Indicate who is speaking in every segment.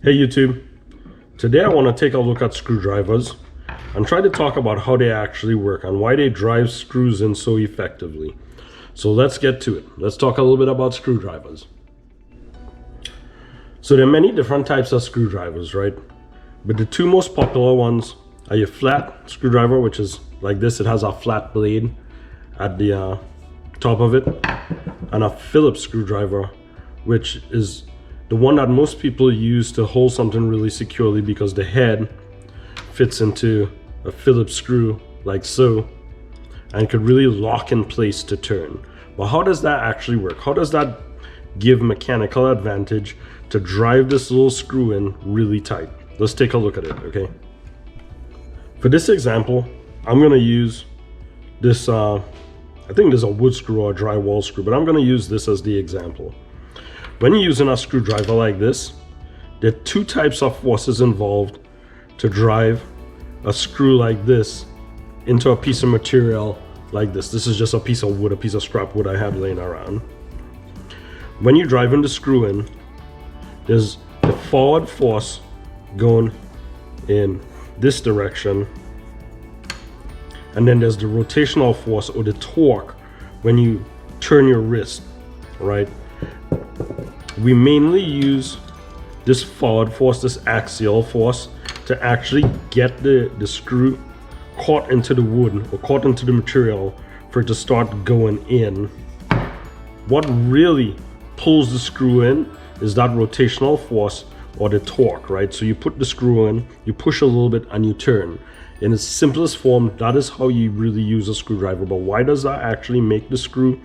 Speaker 1: Hey YouTube, today I want to take a look at screwdrivers and try to talk about how they actually work and why they drive screws in so effectively. So let's get to it. Let's talk a little bit about screwdrivers. So there are many different types of screwdrivers, right? But the two most popular ones are your flat screwdriver, which is like this. It has a flat blade at the top of it, and a Phillips screwdriver, which is the one that most people use to hold something really securely because the head fits into a Phillips screw like so and could really lock in place to turn. But how does that actually work? How does that give mechanical advantage to drive this little screw in really tight? Let's take a look at it, okay? For this example, I'm gonna use this, I think there's a wood screw or a drywall screw, but I'm gonna use this as the example. When you're using a screwdriver like this, there are two types of forces involved to drive a screw like this into a piece of material like this. This is just a piece of wood, a piece of scrap wood I had laying around. When you're driving the screw in, there's the forward force going in this direction, and then there's the rotational force or the torque when you turn your wrist, right? We mainly use this forward force, this axial force, to actually get the screw caught into the wood or caught into the material for it to start going in. What really pulls the screw in is that rotational force or the torque, right? So you put the screw in, you push a little bit and you turn. In its simplest form, that is how you really use a screwdriver. But why does that actually make the screw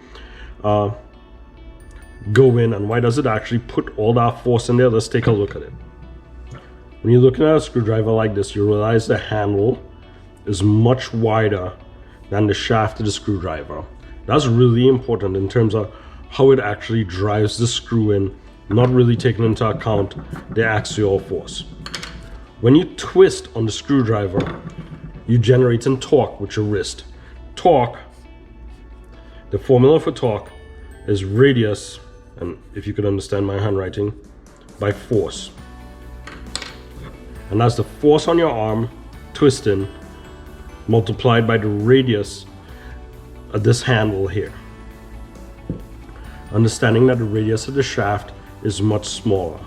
Speaker 1: go in, and why does it actually put all that force in there? Let's take a look at it. When you're looking at a screwdriver like this, you realize the handle is much wider than the shaft of the screwdriver. That's really important in terms of how it actually drives the screw in, not really taking into account the axial force. When you twist on the screwdriver, you generate some torque with your wrist. Torque, the formula for torque is radius, and if you could understand my handwriting, by force. And that's the force on your arm twisting multiplied by the radius of this handle here. Understanding that the radius of the shaft is much smaller.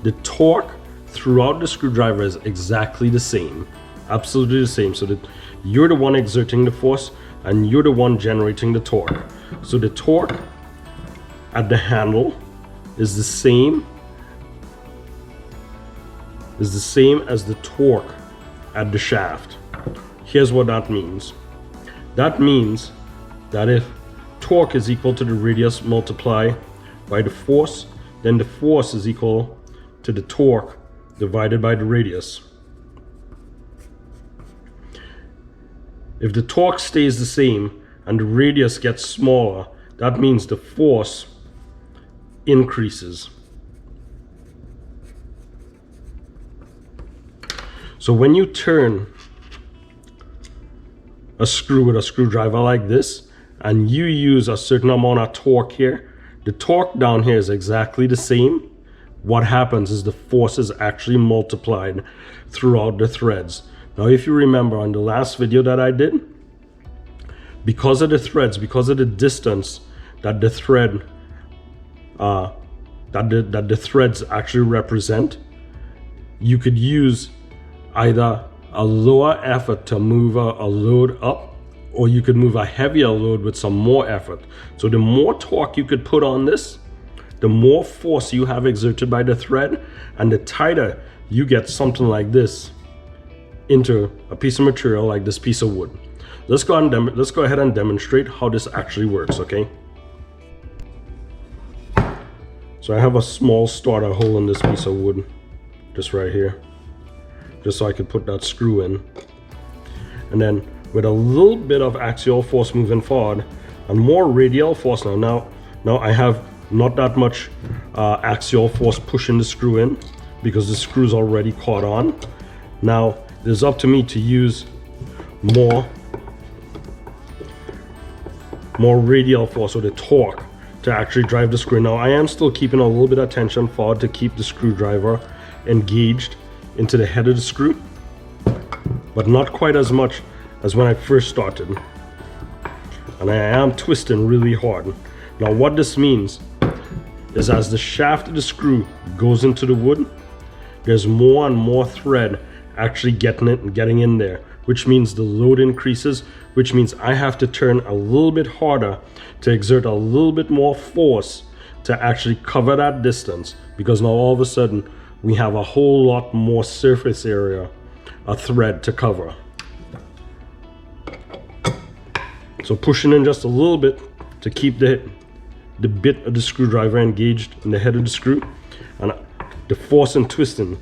Speaker 1: The torque throughout the screwdriver is exactly the same, absolutely the same, so that you're the one exerting the force and you're the one generating the torque. So the torque at the handle is the same as the torque at the shaft. Here's what that means. That means that if torque is equal to the radius multiplied by the force, then the force is equal to the torque divided by the radius. If the torque stays the same and the radius gets smaller, that means the force increases. So when you turn a screw with a screwdriver like this and you use a certain amount of torque here, the torque down here is exactly the same. What happens is the force is actually multiplied throughout the threads. Now if you remember on the last video that I did, because of the threads, because of the distance that the thread that the threads actually represent, you could use either a lower effort to move a load up, or you could move a heavier load with some more effort. So the more torque you could put on this, the more force you have exerted by the thread, and the tighter you get something like this into a piece of material like this piece of wood. Let's go ahead and demonstrate how this actually works, okay? So I have a small starter hole in this piece of wood, just right here, just so I could put that screw in. And then with a little bit of axial force moving forward and more radial force now I have not that much axial force pushing the screw in because the screw's already caught on. Now it's up to me to use more radial force, or the torque, to actually drive the screw. Now I am still keeping a little bit of tension forward to keep the screwdriver engaged into the head of the screw, but not quite as much as when I first started. And I am twisting really hard. Now what this means is as the shaft of the screw goes into the wood, there's more and more thread actually getting in there, which means the load increases, which means I have to turn a little bit harder to exert a little bit more force to actually cover that distance, because now all of a sudden we have a whole lot more surface area of thread to cover. So pushing in just a little bit to keep the bit of the screwdriver engaged in the head of the screw, and the force and twisting,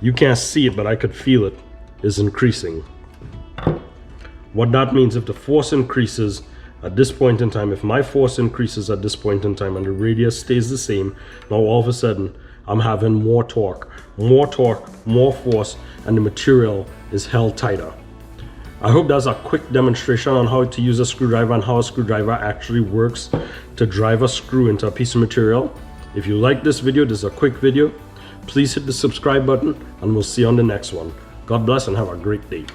Speaker 1: you can't see it but I could feel it, is increasing. What that means, if the force increases at this point in time, if my force increases at this point in time and the radius stays the same, now all of a sudden I'm having more torque, more force, and the material is held tighter. I hope that's a quick demonstration on how to use a screwdriver and how a screwdriver actually works to drive a screw into a piece of material. If you like this video, this is a quick video, please hit the subscribe button and we'll see you on the next one. God bless and have a great day.